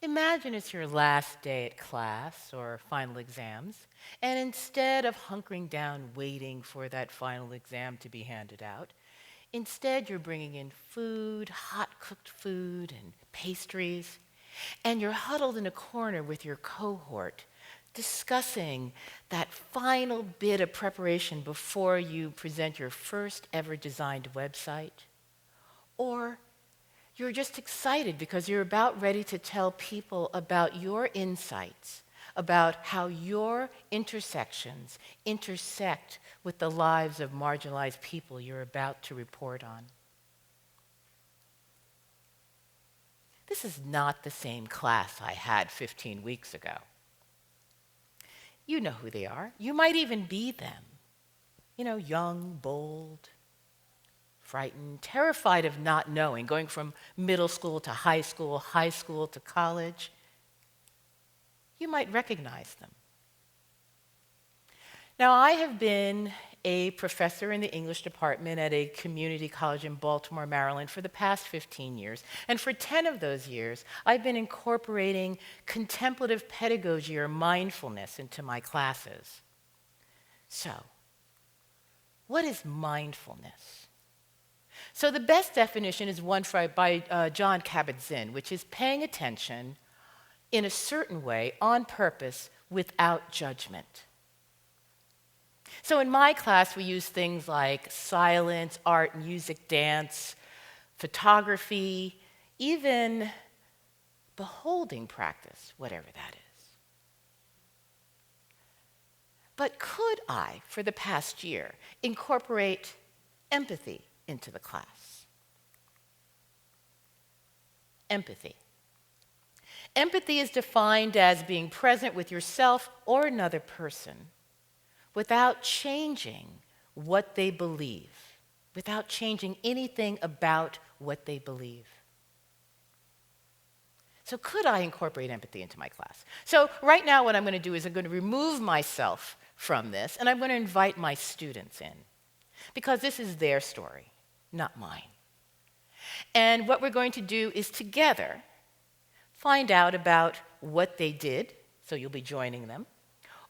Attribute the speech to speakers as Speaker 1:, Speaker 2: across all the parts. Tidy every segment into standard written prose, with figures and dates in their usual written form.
Speaker 1: Imagine it's your last day at class or final exams, and instead of hunkering down waiting for that final exam to be handed out, instead you're bringing in food, hot-cooked food and pastries, and you're huddled in a corner with your cohort discussing that final bit of preparation before you present your first ever designed website. Or you're just excited because you're about ready to tell people about your insights, about how your intersections intersect with the lives of marginalized people you're about to report on. This is not the same class I had 15 weeks ago. You know who they are. You might even be them. Young, bold, frightened, terrified of not knowing, going from middle school to high school to college. You might recognize them. Now, I have been a professor in the English department at a community college in Baltimore, Maryland for the past 15 years. And for 10 of those years, I've been incorporating contemplative pedagogy or mindfulness into my classes. So, what is mindfulness? So the best definition is one by Jon Kabat-Zinn, which is paying attention in a certain way, on purpose, without judgment. So in my class, we use things like silence, art, music, dance, photography, even beholding practice, whatever that is. But could I, for the past year, incorporate empathy into the class? Empathy. Empathy is defined as being present with yourself or another person without changing what they believe, without changing anything about what they believe. So could I incorporate empathy into my class? So right now what I'm going to do is I'm going to remove myself from this, and I'm going to invite my students in, because this is their story, not mine. And what we're going to do is together find out about what they did, so you'll be joining them,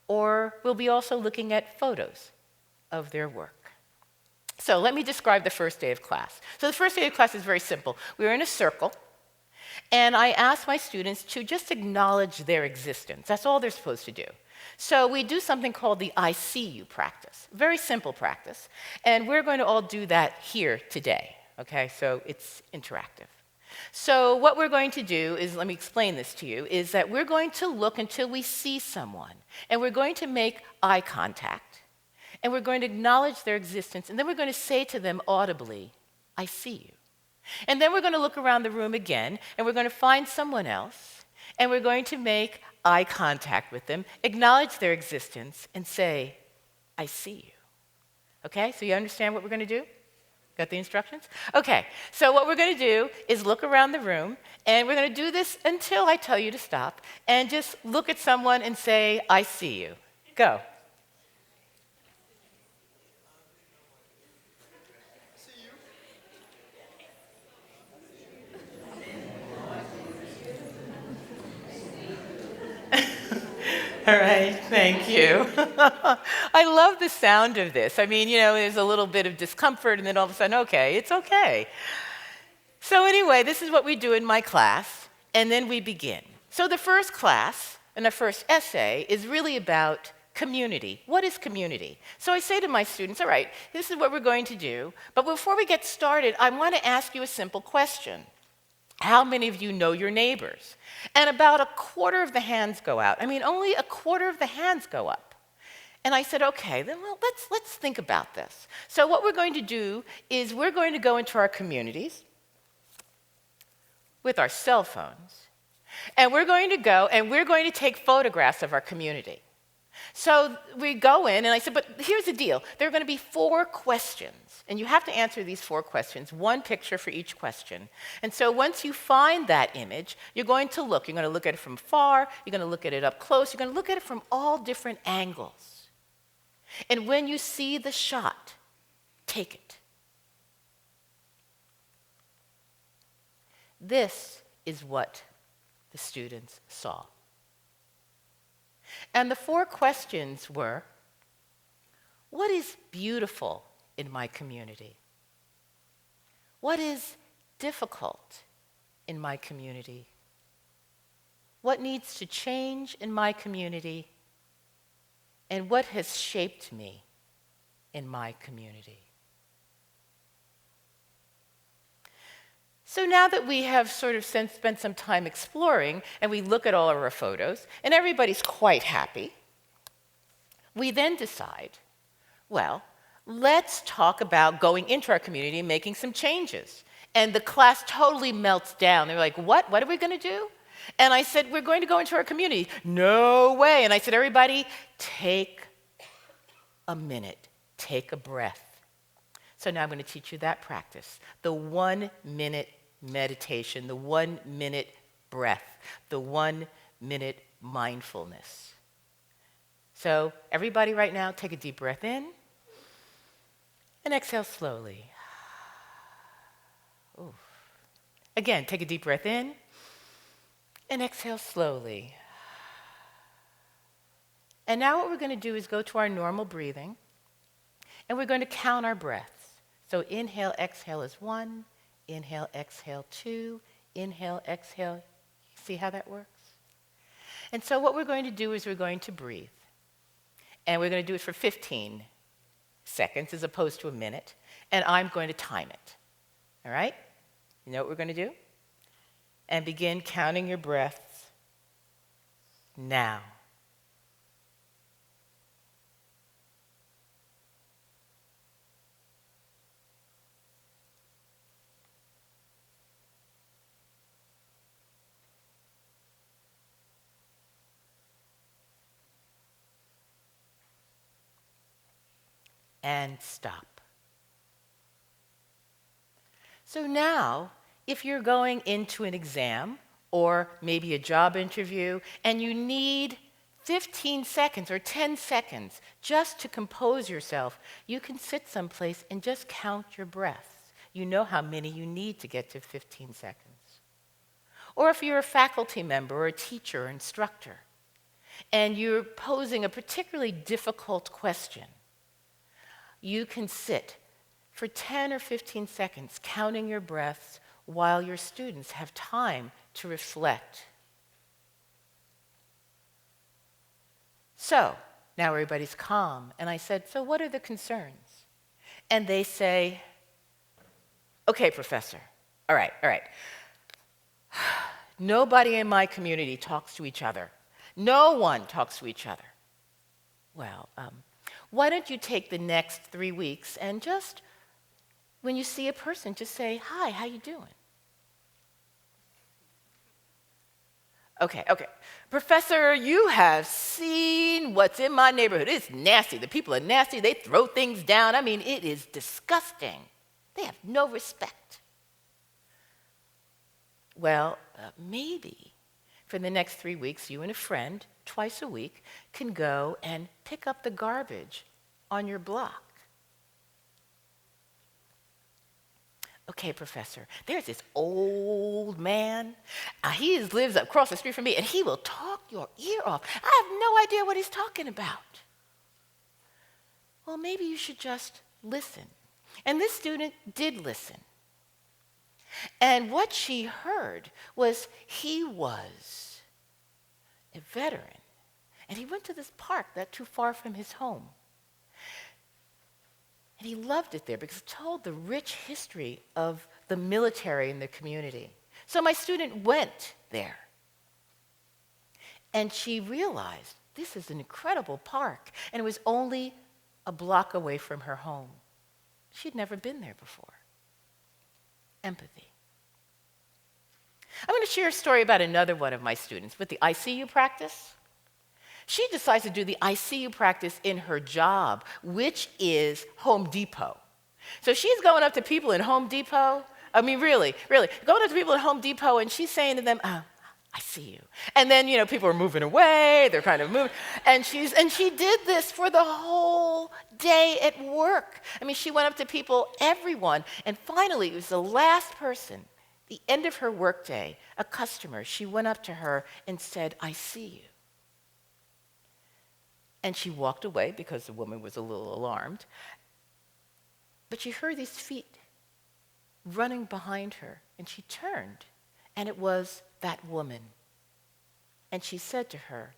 Speaker 1: or we'll be also looking at photos of their work. So let me describe the first day of class. So the first day of class is very simple. We're in a circle, and I ask my students to just acknowledge their existence. That's all they're supposed to do. So we do something called the I see you practice, very simple practice, and we're going to all do that here today, okay? So it's interactive. So what we're going to do is, let me explain this to you, is that we're going to look until we see someone, and we're going to make eye contact, and we're going to acknowledge their existence, and then we're going to say to them audibly, I see you. And then we're going to look around the room again, and we're going to find someone else, and we're going to make eye contact with them, acknowledge their existence, and say, I see you. Okay, so you understand what we're going to do? Got the instructions? Okay, so what we're going to do is look around the room, and we're going to do this until I tell you to stop, and just look at someone and say, I see you. Go. All right, thank you. I love the sound of this. I mean, there's a little bit of discomfort, and then all of a sudden, okay, it's okay. So anyway, this is what we do in my class, and then we begin. So the first class, and the first essay, is really about community. What is community? So I say to my students, all right, this is what we're going to do, but before we get started, I want to ask you a simple question. How many of you know your neighbors? And about a quarter of the hands go out. I mean, only a quarter of the hands go up. And I said, okay, then let's think about this. So what we're going to do is we're going to go into our communities with our cell phones, and we're going to go and we're going to take photographs of our community. So we go in, and I said, but here's the deal. There are going to be 4 questions, and you have to answer these 4 questions, 1 picture for each question. And so once you find that image, you're going to look. You're going to look at it from far. You're going to look at it up close. You're going to look at it from all different angles. And when you see the shot, take it. This is what the students saw. And the 4 questions were, what is beautiful in my community? What is difficult in my community? What needs to change in my community? And what has shaped me in my community? So now that we have sort of spent some time exploring, and we look at all of our photos, and everybody's quite happy, we then decide, well, let's talk about going into our community and making some changes. And the class totally melts down. They're like, what? What are we going to do? And I said, we're going to go into our community. No way. And I said, everybody, take a minute. Take a breath. So now I'm going to teach you that practice. The 1-minute meditation, the 1-minute breath, the 1-minute mindfulness. So everybody right now, take a deep breath in and exhale slowly. Ooh. Again, take a deep breath in and exhale slowly. And now what we're going to do is go to our normal breathing, and we're going to count our breaths. So inhale, exhale is 1, inhale, exhale 2, inhale, exhale. See how that works? And so what we're going to do is we're going to breathe. And we're going to do it for 15 seconds as opposed to a minute. And I'm going to time it. All right? You know what we're going to do? And begin counting your breaths now. And stop. So now, if you're going into an exam or maybe a job interview and you need 15 seconds or 10 seconds just to compose yourself, you can sit someplace and just count your breaths. You know how many you need to get to 15 seconds. Or if you're a faculty member or a teacher or instructor and you're posing a particularly difficult question, you can sit for 10 or 15 seconds counting your breaths while your students have time to reflect. So now everybody's calm. And I said, so what are the concerns? And they say, okay, professor, all right. Nobody in my community talks to each other. No one talks to each other. Well, why don't you take the next 3 weeks and just, when you see a person, just say, hi, how you doing? Okay. Professor, you have seen what's in my neighborhood. It's nasty. The people are nasty. They throw things down. I mean, it is disgusting. They have no respect. Well, maybe for the next 3 weeks, you and a friend, twice a week, can go and pick up the garbage on your block. Okay, professor, there's this old man. He lives across the street from me, and he will talk your ear off. I have no idea what he's talking about. Well, maybe you should just listen. And this student did listen. And what she heard was he was a veteran. And he went to this park not too far from his home. And he loved it there because it told the rich history of the military in the community. So my student went there. And she realized this is an incredible park. And it was only a block away from her home. She'd never been there before. Empathy. I'm going to share a story about another one of my students with the ICU practice. She decides to do the ICU practice in her job, which is Home Depot. So she's going up to people in Home Depot. I mean, really, going up to people in Home Depot, and she's saying to them, oh, I see you. And then, people are moving away. They're kind of moving. And she did this for the whole day at work. I mean, she went up to people, everyone. And finally, it was the last person. The end of her workday, a customer, she went up to her and said, "I see you." And she walked away because the woman was a little alarmed. But she heard these feet running behind her, and she turned, and it was that woman. And she said to her,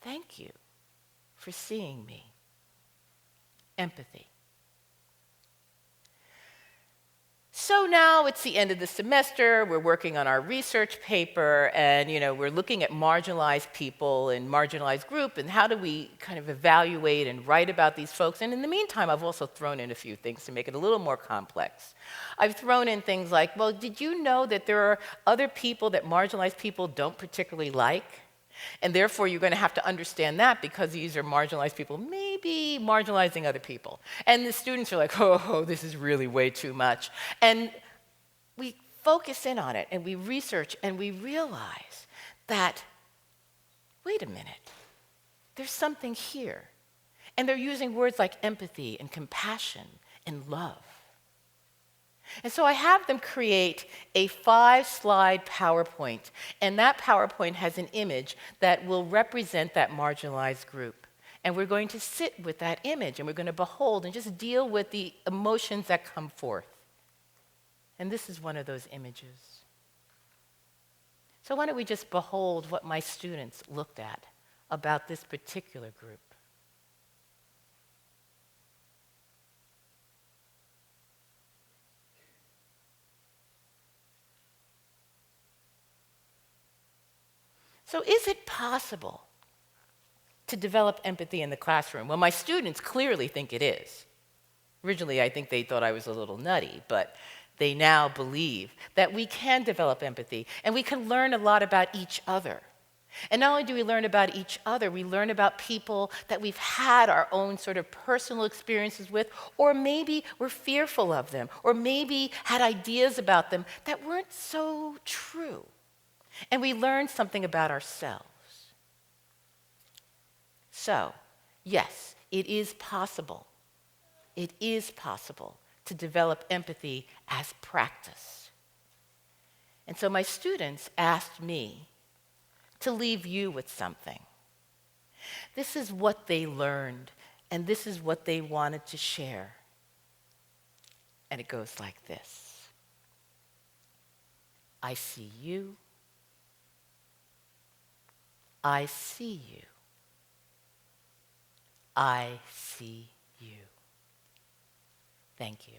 Speaker 1: "Thank you for seeing me." Empathy. So now it's the end of the semester, we're working on our research paper, and we're looking at marginalized people and marginalized group, and how do we kind of evaluate and write about these folks. And in the meantime, I've also thrown in a few things to make it a little more complex. I've thrown in things like, well, did you know that there are other people that marginalized people don't particularly like? And therefore, you're going to have to understand that because these are marginalized people, maybe marginalizing other people. And the students are like, oh, this is really way too much. And we focus in on it, and we research, and we realize that, wait a minute, there's something here. And they're using words like empathy and compassion and love. And so I have them create a 5-slide PowerPoint, and that PowerPoint has an image that will represent that marginalized group. And we're going to sit with that image, and we're going to behold and just deal with the emotions that come forth. And this is one of those images. So why don't we just behold what my students looked at about this particular group. So is it possible to develop empathy in the classroom? Well, my students clearly think it is. Originally, I think they thought I was a little nutty, but they now believe that we can develop empathy, and we can learn a lot about each other. And not only do we learn about each other, we learn about people that we've had our own sort of personal experiences with, or maybe we're fearful of them, or maybe had ideas about them that weren't so true. And we learn something about ourselves. So, yes, it is possible. It is possible to develop empathy as practice. And so my students asked me to leave you with something. This is what they learned, and this is what they wanted to share. And it goes like this. I see you. I see you. I see you. Thank you.